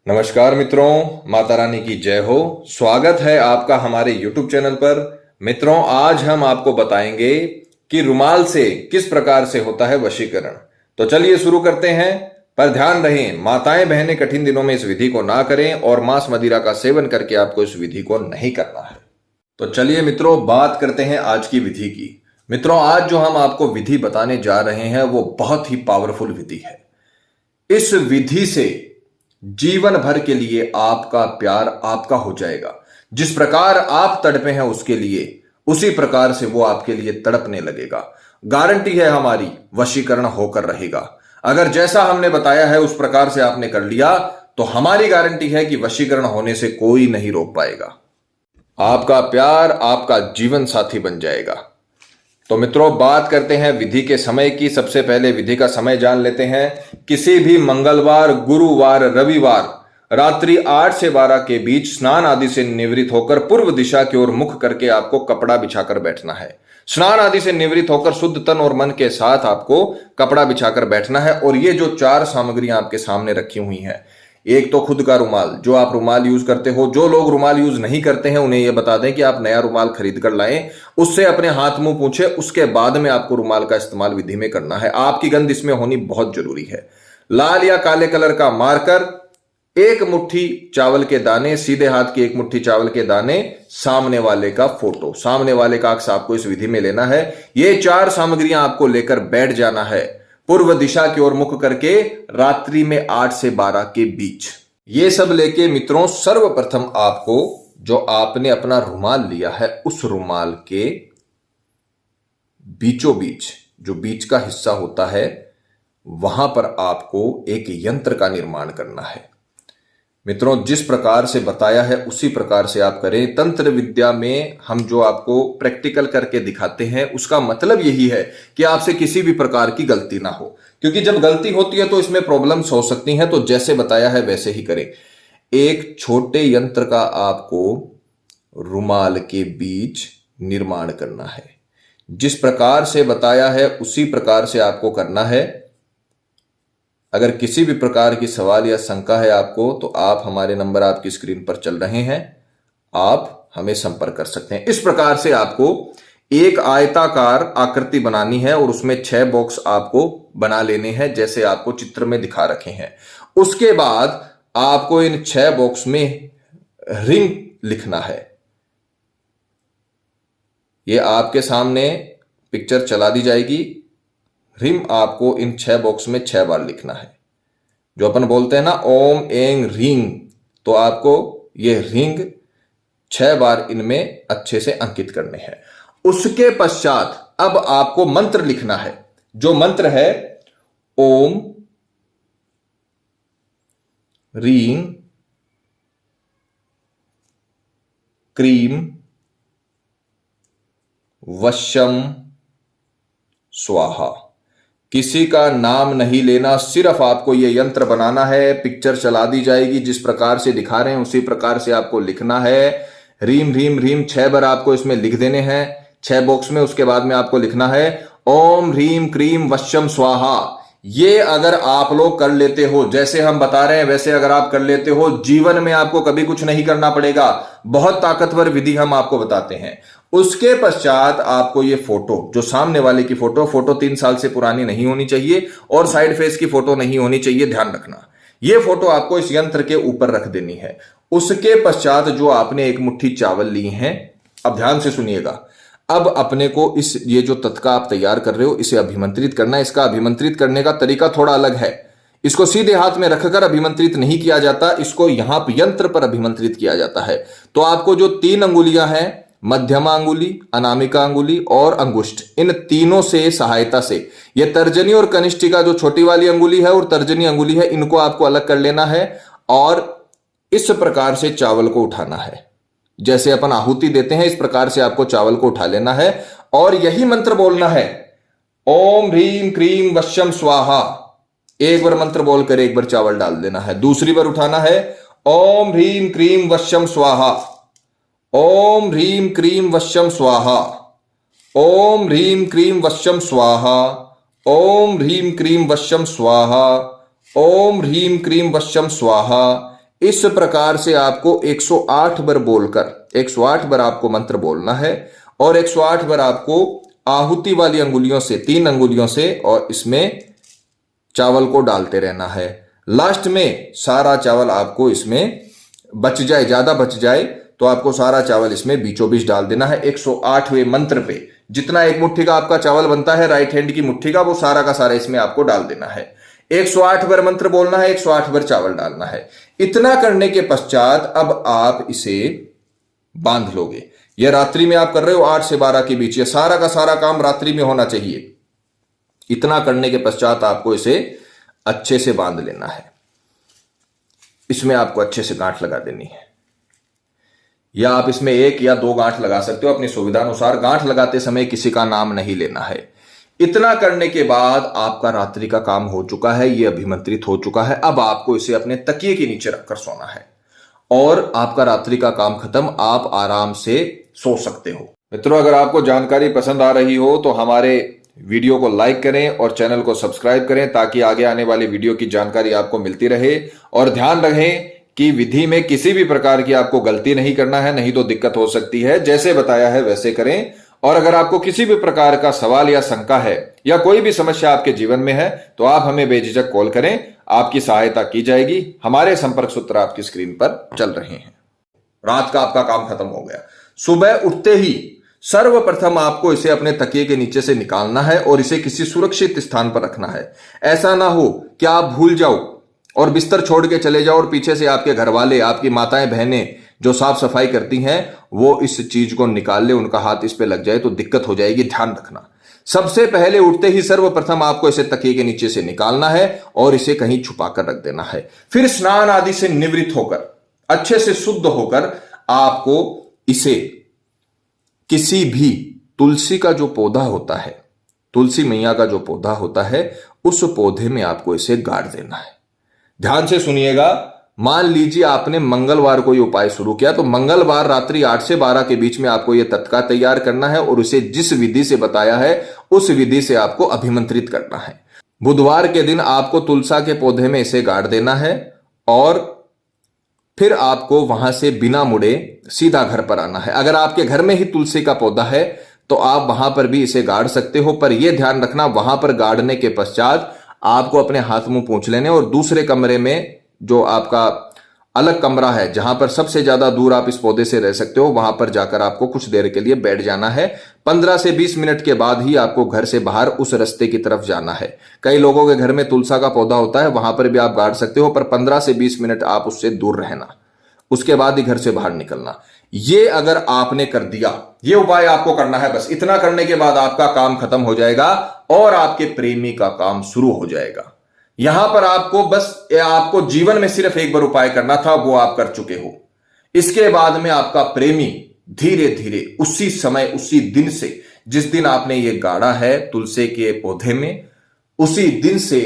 नमस्कार मित्रों, माता रानी की जय हो। स्वागत है आपका हमारे YouTube चैनल पर। मित्रों, आज हम आपको बताएंगे कि रुमाल से किस प्रकार से होता है वशीकरण। तो चलिए शुरू करते हैं। पर ध्यान रहे, माताएं बहनें कठिन दिनों में इस विधि को ना करें और मांस मदिरा का सेवन करके आपको इस विधि को नहीं करना है। तो चलिए मित्रों, बात करते हैं आज की विधि की। मित्रों, आज जो हम आपको विधि बताने जा रहे हैं वो बहुत ही पावरफुल विधि है। इस विधि से जीवन भर के लिए आपका प्यार आपका हो जाएगा। जिस प्रकार आप तड़पे हैं उसके लिए, उसी प्रकार से वो आपके लिए तड़पने लगेगा। गारंटी है हमारी, वशीकरण होकर रहेगा। अगर जैसा हमने बताया है उस प्रकार से आपने कर लिया तो हमारी गारंटी है कि वशीकरण होने से कोई नहीं रोक पाएगा। आपका प्यार आपका जीवन साथी बन जाएगा। तो मित्रों, बात करते हैं विधि के समय की। सबसे पहले विधि का समय जान लेते हैं। किसी भी मंगलवार, गुरुवार, रविवार रात्रि 8 से 12 के बीच स्नान आदि से निवृत्त होकर पूर्व दिशा की ओर मुख करके आपको कपड़ा बिछाकर बैठना है। स्नान आदि से निवृत्त होकर शुद्ध तन और मन के साथ आपको कपड़ा बिछाकर बैठना है। और ये जो 4 सामग्रियां आपके सामने रखी हुई हैं, एक तो खुद का रुमाल, जो आप रुमाल यूज करते हो। जो लोग रुमाल यूज नहीं करते हैं उन्हें यह बता दें कि आप नया रुमाल खरीद कर लाएं, उससे अपने हाथ मुंह पूछे, उसके बाद में आपको रुमाल का इस्तेमाल विधि में करना है। आपकी गंध इसमें होनी बहुत जरूरी है। लाल या काले कलर का मार्कर, एक मुट्ठी चावल के दाने, सीधे हाथ की एक मुट्ठी चावल के दाने, सामने वाले का फोटो, सामने वाले का अक्स आपको इस विधि में लेना है। ये 4 सामग्रियां आपको लेकर बैठ जाना है पूर्व दिशा की ओर मुख करके रात्रि में 8 से 12 के बीच। ये सब लेके मित्रों, सर्वप्रथम आपको जो आपने अपना रुमाल लिया है उस रुमाल के बीचों बीच, जो बीच का हिस्सा होता है, वहां पर आपको एक यंत्र का निर्माण करना है। मित्रों, जिस प्रकार से बताया है उसी प्रकार से आप करें। तंत्र विद्या में हम जो आपको प्रैक्टिकल करके दिखाते हैं उसका मतलब यही है कि आपसे किसी भी प्रकार की गलती ना हो, क्योंकि जब गलती होती है तो इसमें प्रॉब्लम्स हो सकती हैं। तो जैसे बताया है वैसे ही करें। एक छोटे यंत्र का आपको रुमाल के बीच निर्माण करना है। जिस प्रकार से बताया है उसी प्रकार से आपको करना है। अगर किसी भी प्रकार की सवाल या शंका है आपको, तो आप हमारे नंबर आपकी स्क्रीन पर चल रहे हैं, आप हमें संपर्क कर सकते हैं। इस प्रकार से आपको एक आयताकार आकृति बनानी है और उसमें 6 बॉक्स आपको बना लेने हैं, जैसे आपको चित्र में दिखा रखे हैं। उसके बाद आपको इन 6 बॉक्स में रिंग लिखना है। यह आपके सामने पिक्चर चला दी जाएगी। रिम आपको इन 6 बॉक्स में 6 बार लिखना है। जो अपन बोलते हैं ना, ओम एंग रिंग, तो आपको ये रिंग 6 बार इनमें अच्छे से अंकित करने हैं। उसके पश्चात अब आपको मंत्र लिखना है। जो मंत्र है ओम रीं क्रीम वशम स्वाहा। किसी का नाम नहीं लेना, सिर्फ आपको यह यंत्र बनाना है। पिक्चर चला दी जाएगी, जिस प्रकार से दिखा रहे हैं उसी प्रकार से आपको लिखना है। रीम रीम रीम 6 बार आपको इसमें लिख देने हैं 6 बॉक्स में। उसके बाद में आपको लिखना है ओम ह्रीम क्रीम वश्यम स्वाहा। ये अगर आप लोग कर लेते हो, जैसे हम बता रहे हैं वैसे अगर आप कर लेते हो, जीवन में आपको कभी कुछ नहीं करना पड़ेगा। बहुत ताकतवर विधि हम आपको बताते हैं। उसके पश्चात आपको ये फोटो, जो सामने वाले की फोटो 3 साल से पुरानी नहीं होनी चाहिए और साइड फेस की फोटो नहीं होनी चाहिए, ध्यान रखना। ये फोटो आपको इस यंत्र के ऊपर रख देनी है। उसके पश्चात जो आपने एक मुट्ठी चावल ली हैं, अब ध्यान से सुनिएगा। अब अपने को ये जो तत्का आप तैयार कर रहे हो, इसे अभिमंत्रित करना है। इसका अभिमंत्रित करने का तरीका थोड़ा अलग है। इसको सीधे हाथ में रखकर अभिमंत्रित नहीं किया जाता, इसको यहां यंत्र पर अभिमंत्रित किया जाता है। तो आपको जो 3 अंगुलियां हैं, मध्यमा अंगुली, अनामिका अंगुली और अंगुष्ठ, इन तीनों से सहायता से, यह तर्जनी और कनिष्ठिका जो छोटी वाली अंगुली है और तर्जनी अंगुली है, इनको आपको अलग कर लेना है और इस प्रकार से चावल को उठाना है। जैसे अपन आहुति देते हैं, इस प्रकार से आपको चावल को उठा लेना है और यही मंत्र बोलना है, ओम ह्रीम क्रीम वश्यम स्वाहा। एक बार मंत्र बोलकर एक बार चावल डाल देना है। दूसरी बार उठाना है, ओम ह्रीम क्रीम वश्यम स्वाहा, ओम ह्रीम क्रीम वश्यम स्वाहा, ओम ह्रीम क्रीम वश्यम स्वाहा, ओम ह्रीम क्रीम वश्यम स्वाहा, ओम ह्रीम क्रीम वश्यम स्वाहा। इस प्रकार से आपको 108 बार बोलकर 108 बार आपको मंत्र बोलना है और 108 बार आपको आहुति वाली अंगुलियों से 3 अंगुलियों से और इसमें चावल को डालते रहना है। लास्ट में सारा चावल आपको इसमें बच जाए, ज्यादा बच जाए तो आपको सारा चावल इसमें बीचों बीच डाल देना है। 108वें मंत्र पे जितना एक मुट्ठी का आपका चावल बनता है राइट हैंड की मुट्ठी का, वो सारा का सारा इसमें आपको डाल देना है। 108 बार मंत्र बोलना है, 108 बार चावल डालना है। इतना करने के पश्चात अब आप इसे बांध लोगे। यह रात्रि में आप कर रहे हो 8 से 12 के बीच, यह सारा का सारा काम रात्रि में होना चाहिए। इतना करने के पश्चात आपको इसे अच्छे से बांध लेना है। इसमें आपको अच्छे से गांठ लगा देनी है, या आप इसमें 1 या 2 गांठ लगा सकते हो अपनी सुविधा अनुसार। गांठ लगाते समय किसी का नाम नहीं लेना है। इतना करने के बाद आपका रात्रि का काम हो चुका है, यह अभिमंत्रित हो चुका है। अब आपको इसे अपने तकिए के नीचे रखकर सोना है और आपका रात्रि का काम खत्म, आप आराम से सो सकते हो। मित्रों, अगर आपको जानकारी पसंद आ रही हो तो हमारे वीडियो को लाइक करें और चैनल को सब्सक्राइब करें ताकि आगे आने वाली वीडियो की जानकारी आपको मिलती रहे। और ध्यान रखें कि विधि में किसी भी प्रकार की आपको गलती नहीं करना है, नहीं तो दिक्कत हो सकती है। जैसे बताया है वैसे करें। और अगर आपको किसी भी प्रकार का सवाल या शंका है या कोई भी समस्या आपके जीवन में है तो आप हमें बेझिझक कॉल करें, आपकी सहायता की जाएगी। हमारे संपर्क सूत्र आपकी स्क्रीन पर चल रहे हैं। रात का आपका काम खत्म हो गया। सुबह उठते ही सर्वप्रथम आपको इसे अपने तकिए के नीचे से निकालना है और इसे किसी सुरक्षित स्थान पर रखना है। ऐसा ना हो कि आप भूल जाओ और बिस्तर छोड़ के चले जाओ और पीछे से आपके घर वाले, आपकी माताएं बहनें जो साफ सफाई करती हैं वो इस चीज को निकाल ले, उनका हाथ इस पे लग जाए तो दिक्कत हो जाएगी। ध्यान रखना। सबसे पहले उठते ही सर्वप्रथम आपको इसे तकिए के नीचे से निकालना है और इसे कहीं छुपा कर रख देना है। फिर स्नान आदि से निवृत्त होकर, अच्छे से शुद्ध होकर आपको इसे किसी भी तुलसी का जो पौधा होता है, तुलसी मैया का जो पौधा होता है, उस पौधे में आपको इसे गाड़ देना है। ध्यान से सुनिएगा। मान लीजिए आपने मंगलवार को ये उपाय शुरू किया तो मंगलवार रात्रि 8 से 12 के बीच में आपको यह तत्का तैयार करना है और उसे जिस विधि से बताया है उस विधि से आपको अभिमंत्रित करना है। बुधवार के दिन आपको तुलसा के पौधे में इसे गाड़ देना है और फिर आपको वहां से बिना मुड़े सीधा घर पर आना है। अगर आपके घर में ही तुलसी का पौधा है तो आप वहां पर भी इसे गाड़ सकते हो, पर यह ध्यान रखना वहां पर गाड़ने के पश्चात आपको अपने हाथ मुंह पोंछ लेने और दूसरे कमरे में जो आपका अलग कमरा है जहां पर सबसे ज्यादा दूर आप इस पौधे से रह सकते हो, वहां पर जाकर आपको कुछ देर के लिए बैठ जाना है। 15 से 20 मिनट के बाद ही आपको घर से बाहर उस रास्ते की तरफ जाना है। कई लोगों के घर में तुलसा का पौधा होता है, वहां पर भी आप गाड़ सकते हो, पर 15 से 20 मिनट आप उससे दूर रहना, उसके बाद ही घर से बाहर निकलना। ये अगर आपने कर दिया, ये उपाय आपको करना है। बस इतना करने के बाद आपका काम खत्म हो जाएगा और आपके प्रेमी का काम शुरू हो जाएगा। यहां पर आपको जीवन में सिर्फ एक बार उपाय करना था, वो आप कर चुके हो। इसके बाद में आपका प्रेमी धीरे धीरे उसी समय, उसी दिन से, जिस दिन आपने ये गाड़ा है तुलसी के पौधे में, उसी दिन से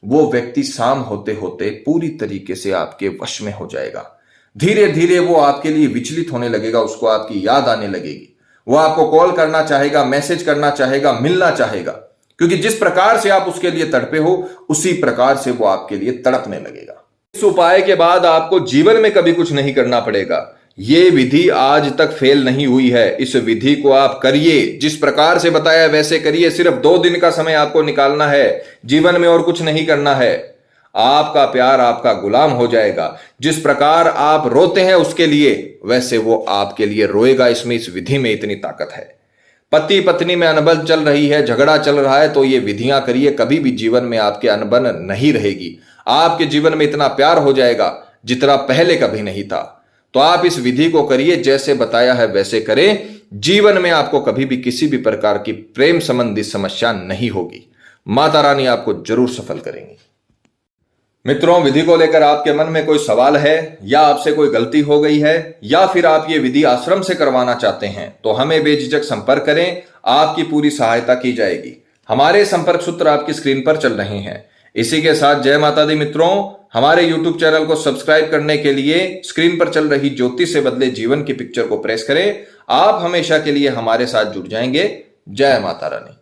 वो व्यक्ति शाम होते होते पूरी तरीके से आपके वश में हो जाएगा। धीरे धीरे वो आपके लिए विचलित होने लगेगा, उसको आपकी याद आने लगेगी, वो आपको कॉल करना चाहेगा, मैसेज करना चाहेगा, मिलना चाहेगा, क्योंकि जिस प्रकार से आप उसके लिए तड़पे हो उसी प्रकार से वो आपके लिए तड़पने लगेगा। इस उपाय के बाद आपको जीवन में कभी कुछ नहीं करना पड़ेगा। ये विधि आज तक फेल नहीं हुई है। इस विधि को आप करिए, जिस प्रकार से बताया वैसे करिए। सिर्फ 2 दिन का समय आपको निकालना है, जीवन में और कुछ नहीं करना है। आपका प्यार आपका गुलाम हो जाएगा। जिस प्रकार आप रोते हैं उसके लिए, वैसे वो आपके लिए रोएगा। इसमें, इस विधि में इतनी ताकत है। पति पत्नी में अनबन चल रही है, झगड़ा चल रहा है, तो ये विधियां करिए। कभी भी जीवन में आपके अनबन नहीं रहेगी। आपके जीवन में इतना प्यार हो जाएगा जितना पहले कभी नहीं था। तो आप इस विधि को करिए, जैसे बताया है वैसे करें। जीवन में आपको कभी भी किसी भी प्रकार की प्रेम संबंधी समस्या नहीं होगी। माता रानी आपको जरूर सफल करेंगी। मित्रों, विधि को लेकर आपके मन में कोई सवाल है या आपसे कोई गलती हो गई है या फिर आप ये विधि आश्रम से करवाना चाहते हैं तो हमें बेझिझक संपर्क करें, आपकी पूरी सहायता की जाएगी। हमारे संपर्क सूत्र आपकी स्क्रीन पर चल रहे हैं। इसी के साथ जय माता दी मित्रों। हमारे YouTube चैनल को सब्सक्राइब करने के लिए स्क्रीन पर चल रही ज्योति से बदले जीवन की पिक्चर को प्रेस करें। आप हमेशा के लिए हमारे साथ जुड़ जाएंगे। जय माता रानी।